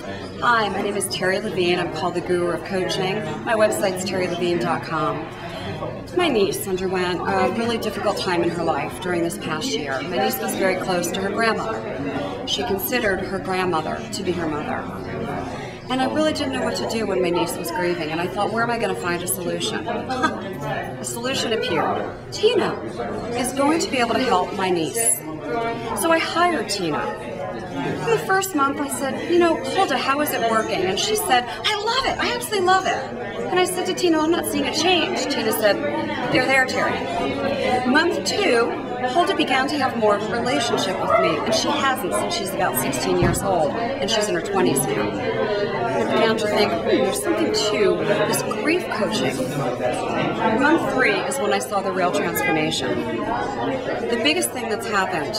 Hi, my name is Terry Levine. I'm called the Guru of Coaching. My website's terrylevine.com. My niece underwent a really difficult time in her life during this past year. My niece was very close to her grandmother. She considered her grandmother to be her mother. And I really didn't know what to do when my niece was grieving, and I thought, where am I going to find a solution? A solution appeared. Tina is going to be able to help my niece. So I hired Tina. In the first month, I said, Hulda, how is it working? And she said, I love it. I absolutely love it. And I said to Tina, I'm not seeing a change. Tina said, they're there, Terry. Month 2, Hulda began to have more of a relationship with me, and she hasn't since she's about 16 years old, and she's in her 20s now. I began to think, there's something to this grief coaching. Month 3 is when I saw the real transformation. The biggest thing that's happened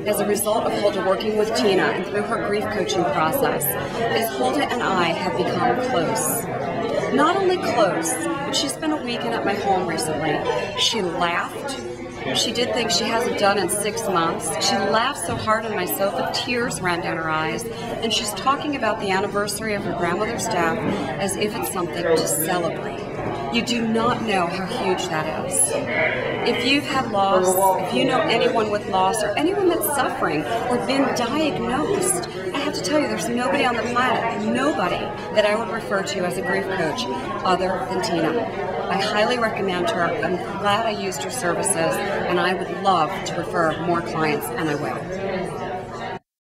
as a result of Hulda working with Tina and through her grief coaching process is Hulda and I have become close. Not only close, but she's spent a weekend at my home recently. She laughed. She did things she hasn't done in 6 months. She laughed so hard on my sofa, tears ran down her eyes, and she's talking about the anniversary of her grandmother's death as if it's something to celebrate. You do not know how huge that is. If you've had loss, if you know anyone with loss, or anyone that's suffering or been diagnosed, I have to tell you, there's nobody on the planet, nobody that I would refer to as a grief coach other than Tina. I highly recommend her. I'm glad I used her services, and I would love to refer more clients, and I will.